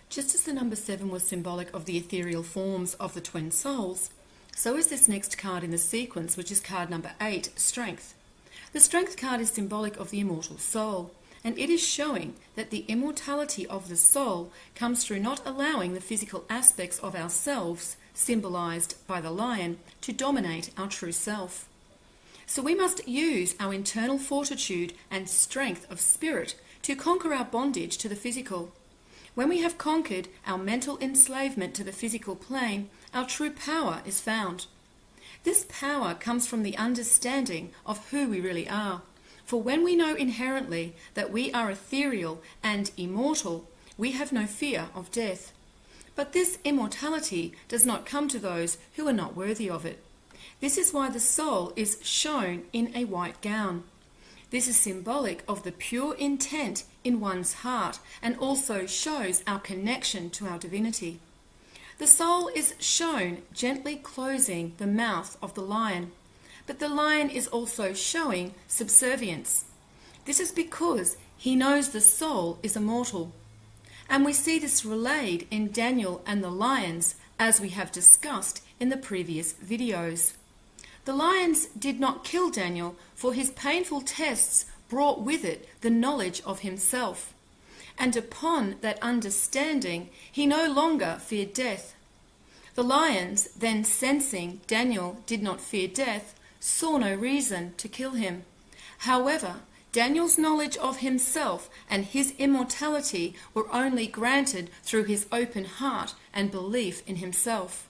Just as the number 7 was symbolic of the ethereal forms of the twin souls, so is this next card in the sequence, which is card number 8, Strength. The Strength card is symbolic of the immortal soul, and it is showing that the immortality of the soul comes through not allowing the physical aspects of ourselves, symbolized by the lion, to dominate our true self. So we must use our internal fortitude and strength of spirit to conquer our bondage to the physical. When we have conquered our mental enslavement to the physical plane, our true power is found. This power comes from the understanding of who we really are. For when we know inherently that we are ethereal and immortal, we have no fear of death. But this immortality does not come to those who are not worthy of it. This is why the soul is shown in a white gown. This is symbolic of the pure intent in one's heart and also shows our connection to our divinity. The soul is shown gently closing the mouth of the lion, but the lion is also showing subservience. This is because he knows the soul is immortal. And we see this relayed in Daniel and the lions, as we have discussed in the previous videos. The lions did not kill Daniel, for his painful tests brought with it the knowledge of himself. And upon that understanding, he no longer feared death. The lions, then sensing Daniel did not fear death, saw no reason to kill him. However, Daniel's knowledge of himself and his immortality were only granted through his open heart and belief in himself.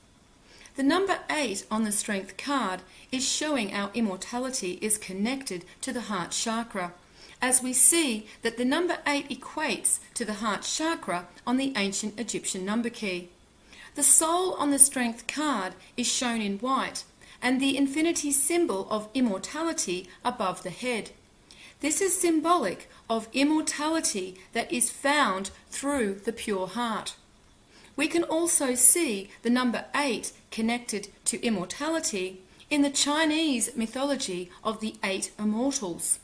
The number 8 on the Strength card is showing our immortality is connected to the heart chakra, as we see that the number 8 equates to the heart chakra on the ancient Egyptian number key. The soul on the Strength card is shown in white, and the infinity symbol of immortality above the head. This is symbolic of immortality that is found through the pure heart. We can also see the number 8 connected to immortality in the Chinese mythology of the 8 Immortals.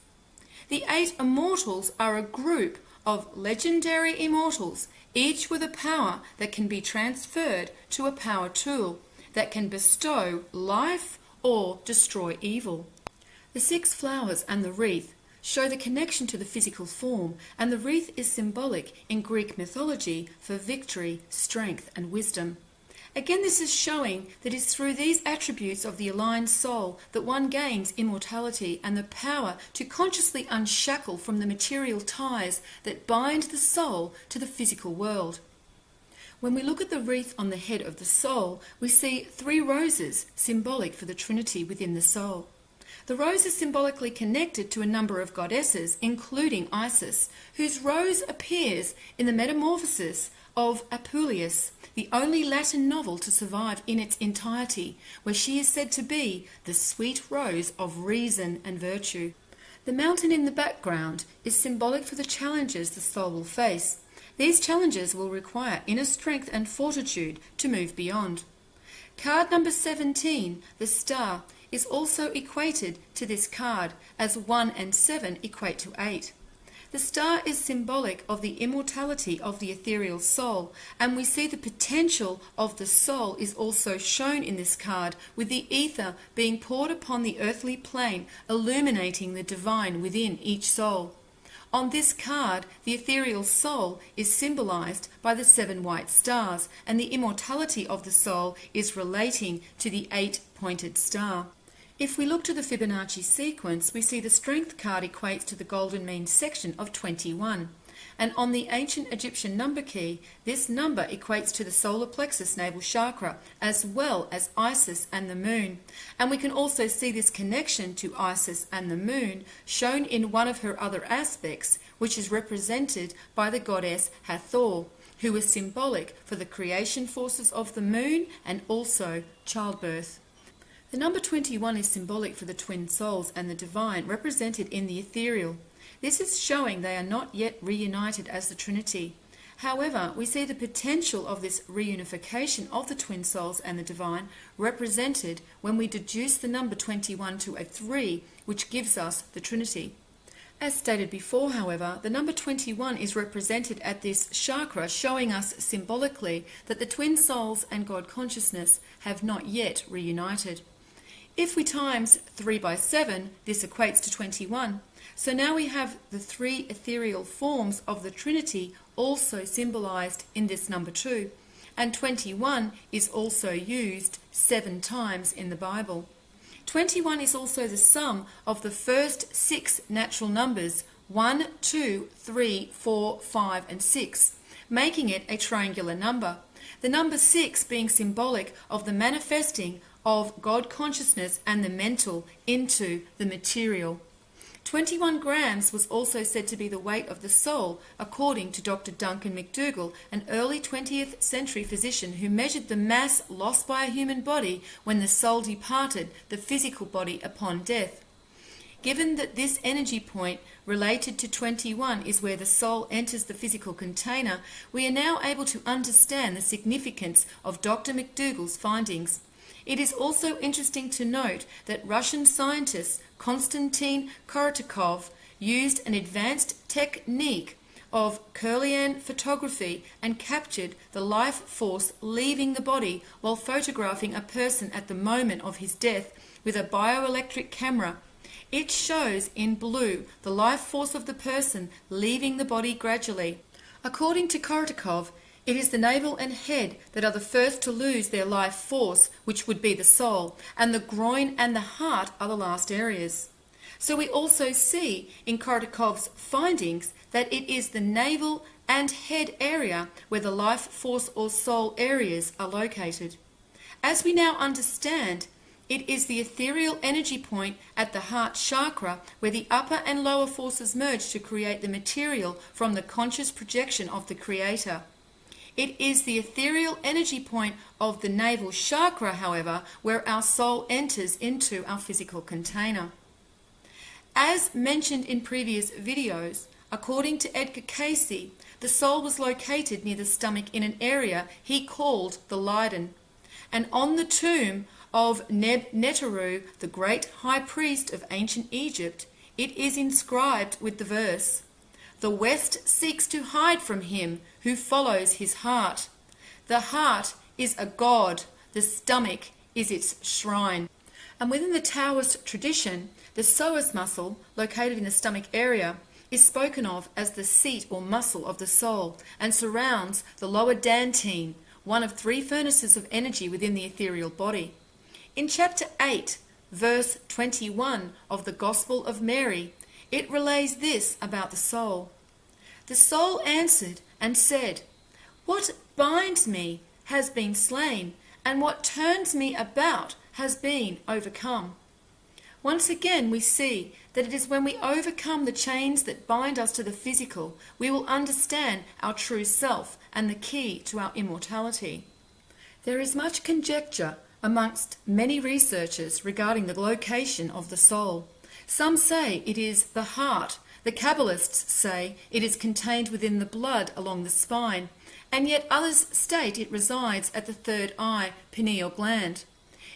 The 8 Immortals are a group of legendary immortals, each with a power that can be transferred to a power tool that can bestow life or destroy evil. The 6 flowers and the wreath show the connection to the physical form, and the wreath is symbolic in Greek mythology for victory, strength, and wisdom. Again, this is showing that it's through these attributes of the aligned soul that one gains immortality and the power to consciously unshackle from the material ties that bind the soul to the physical world. When we look at the wreath on the head of the soul, we see 3 roses, symbolic for the Trinity within the soul. The rose is symbolically connected to a number of goddesses, including Isis, whose rose appears in the Metamorphosis of Apuleius, the only Latin novel to survive in its entirety, where she is said to be the sweet rose of reason and virtue. The mountain in the background is symbolic for the challenges the soul will face. These challenges will require inner strength and fortitude to move beyond. Card number 17, the star, is also equated to this card, as 1 and 7 equate to 8. The star is symbolic of the immortality of the ethereal soul, and we see the potential of the soul is also shown in this card, with the ether being poured upon the earthly plane, illuminating the divine within each soul. On this card, the ethereal soul is symbolized by the 7 white stars, and the immortality of the soul is relating to the 8-pointed star. If we look to the Fibonacci sequence, we see the Strength card equates to the golden mean section of 21. And on the ancient Egyptian number key, this number equates to the solar plexus navel chakra, as well as Isis and the moon. And we can also see this connection to Isis and the moon shown in one of her other aspects, which is represented by the goddess Hathor, who is symbolic for the creation forces of the moon and also childbirth. The number 21 is symbolic for the twin souls and the divine, represented in the ethereal. This is showing they are not yet reunited as the Trinity. However, we see the potential of this reunification of the twin souls and the divine represented when we deduce the number 21 to a 3, which gives us the Trinity. As stated before, however, the number 21 is represented at this chakra, showing us symbolically that the twin souls and God consciousness have not yet reunited. If we times 3 by 7, this equates to 21. So now we have the three ethereal forms of the Trinity also symbolized in this number 2. And 21 is also used 7 times in the Bible. 21 is also the sum of the first 6 natural numbers, 1, 2, 3, 4, 5, and 6, making it a triangular number. The number 6 being symbolic of the manifesting of God consciousness and the mental into the material. 21 grams was also said to be the weight of the soul, according to Dr. Duncan McDougall, an early 20th century physician who measured the mass lost by a human body when the soul departed the physical body upon death. Given that this energy point related to 21 is where the soul enters the physical container, we are now able to understand the significance of Dr. McDougall's findings. It is also interesting to note that Russian scientist Konstantin Korotkov used an advanced technique of Kirlian photography and captured the life force leaving the body while photographing a person at the moment of his death with a bioelectric camera. It shows in blue the life force of the person leaving the body gradually. According to Korotkov, it is the navel and head that are the first to lose their life force, which would be the soul, and the groin and the heart are the last areas. So we also see in Korotkov's findings that it is the navel and head area where the life force or soul areas are located. As we now understand, it is the ethereal energy point at the heart chakra where the upper and lower forces merge to create the material from the conscious projection of the Creator. It is the ethereal energy point of the navel chakra, however, where our soul enters into our physical container. As mentioned in previous videos, according to Edgar Cayce, the soul was located near the stomach in an area he called the Leiden. And on the tomb of Neb-Neteru, the great high priest of ancient Egypt, it is inscribed with the verse, "The West seeks to hide from him who follows his heart. The heart is a god, the stomach is its shrine." And within the Taoist tradition, the psoas muscle, located in the stomach area, is spoken of as the seat or muscle of the soul and surrounds the lower dantian, one of 3 furnaces of energy within the ethereal body. In chapter 8, verse 21 of the Gospel of Mary, it relays this about the soul. The soul answered and said, "What binds me has been slain, and what turns me about has been overcome." Once again, we see that it is when we overcome the chains that bind us to the physical, we will understand our true self and the key to our immortality. There is much conjecture amongst many researchers regarding the location of the soul. Some say it is the heart. The Kabbalists say it is contained within the blood along the spine, and yet others state it resides at the third eye, pineal gland.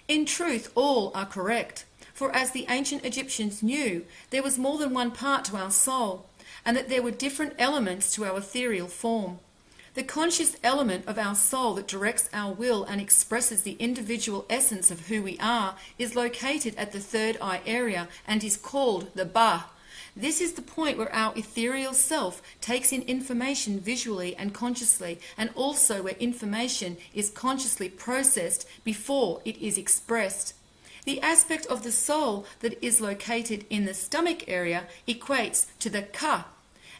In truth, all are correct, for as the ancient Egyptians knew, there was more than one part to our soul, and that there were different elements to our ethereal form. The conscious element of our soul that directs our will and expresses the individual essence of who we are is located at the third eye area and is called the Ba. This is the point where our ethereal self takes in information visually and consciously, and also where information is consciously processed before it is expressed. The aspect of the soul that is located in the stomach area equates to the Ka,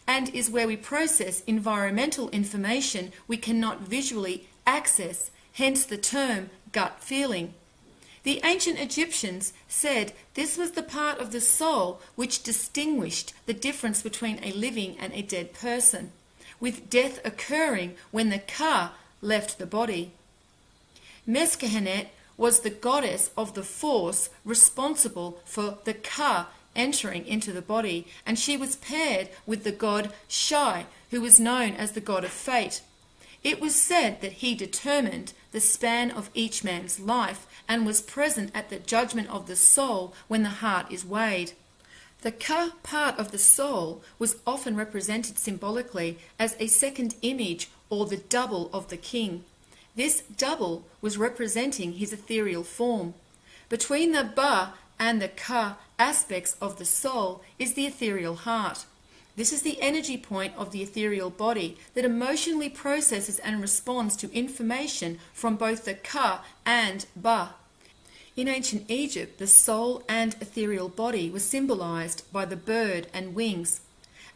and is where we process environmental information we cannot visually access, hence the term gut feeling. The ancient Egyptians said this was the part of the soul which distinguished the difference between a living and a dead person, with death occurring when the Ka left the body. Meskehenet was the goddess of the force responsible for the Ka entering into the body, and she was paired with the god Shai, who was known as the god of fate. It was said that he determined the span of each man's life and was present at the judgment of the soul when the heart is weighed. The ka part of the soul was often represented symbolically as a second image or the double of the king. This double was representing his ethereal form. Between the ba and the ka aspects of the soul is the ethereal heart. This is the energy point of the ethereal body that emotionally processes and responds to information from both the ka and ba. In ancient Egypt, the soul and ethereal body was symbolized by the bird and wings.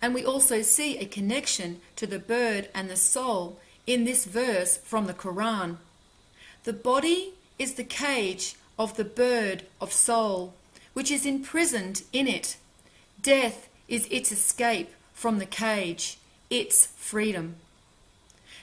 And we also see a connection to the bird and the soul in this verse from the Quran. The body is the cage of the bird of soul, which is imprisoned in it. Death is its escape from the cage, its freedom.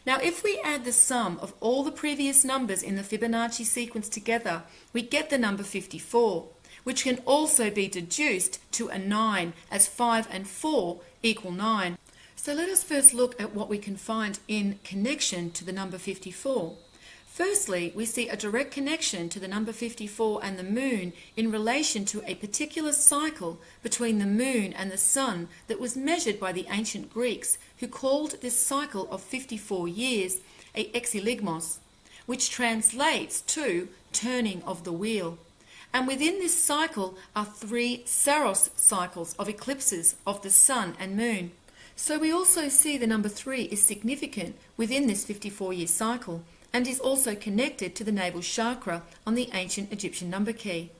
Now, if we add the sum of all the previous numbers in the Fibonacci sequence together, we get the number 54, which can also be deduced to a 9, as 5 and 4 equal 9. So let us first look at what we can find in connection to the number 54. Firstly, we see a direct connection to the number 54 and the moon in relation to a particular cycle between the moon and the sun that was measured by the ancient Greeks, who called this cycle of 54 years a exiligmos, which translates to turning of the wheel. And within this cycle are 3 Saros cycles of eclipses of the sun and moon. So we also see the number 3 is significant within this 54-year cycle, and is also connected to the navel chakra on the ancient Egyptian number key.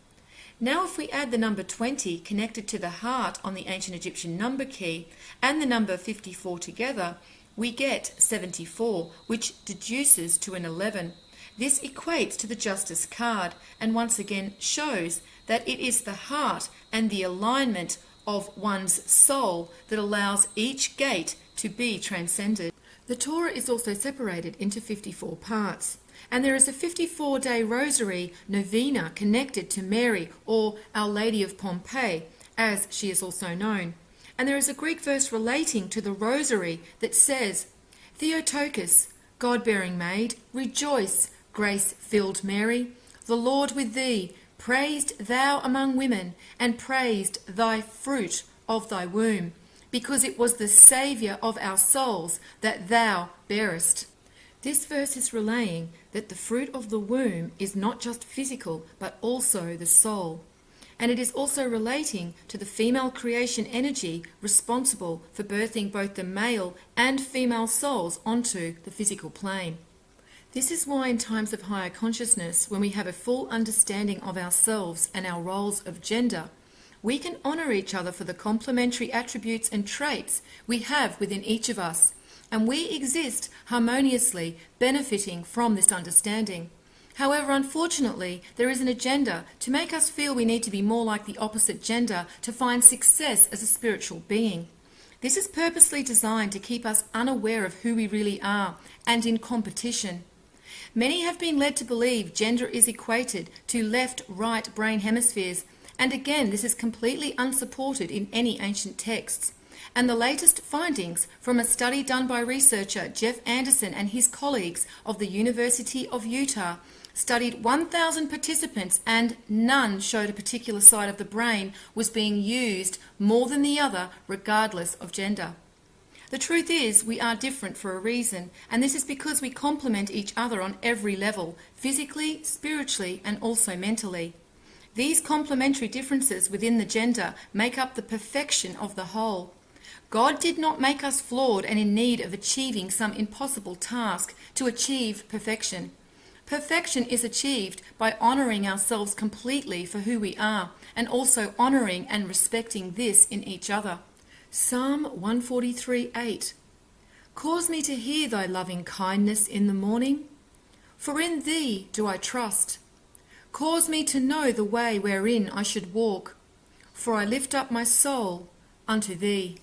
Now if we add the number 20 connected to the heart on the ancient Egyptian number key and the number 54 together, we get 74, which deduces to an 11. This equates to the Justice card and once again shows that it is the heart and the alignment of one's soul that allows each gate to be transcended. The Torah is also separated into 54 parts, and there is a 54-day rosary novena connected to Mary, or Our Lady of Pompeii, as she is also known. And there is a Greek verse relating to the rosary that says, Theotokos, God-bearing maid, rejoice, grace-filled Mary, the Lord with thee, praised thou among women, and praised thy fruit of thy womb, because it was the Saviour of our souls that thou bearest. This verse is relaying that the fruit of the womb is not just physical, but also the soul. And it is also relating to the female creation energy responsible for birthing both the male and female souls onto the physical plane. This is why in times of higher consciousness, when we have a full understanding of ourselves and our roles of gender, we can honour each other for the complementary attributes and traits we have within each of us, and we exist harmoniously, benefiting from this understanding. However, unfortunately, there is an agenda to make us feel we need to be more like the opposite gender to find success as a spiritual being. This is purposely designed to keep us unaware of who we really are and in competition. Many have been led to believe gender is equated to left-right brain hemispheres, and again, this is completely unsupported in any ancient texts. And the latest findings from a study done by researcher Jeff Anderson and his colleagues of the University of Utah studied 1,000 participants, and none showed a particular side of the brain was being used more than the other, regardless of gender. The truth is, we are different for a reason, and this is because we complement each other on every level, physically, spiritually, and also mentally. These complementary differences within the gender make up the perfection of the whole. God did not make us flawed and in need of achieving some impossible task to achieve perfection. Perfection is achieved by honouring ourselves completely for who we are, and also honouring and respecting this in each other. Psalm 143:8. Cause me to hear thy loving kindness in the morning, for in thee do I trust. Cause me to know the way wherein I should walk, for I lift up my soul unto thee.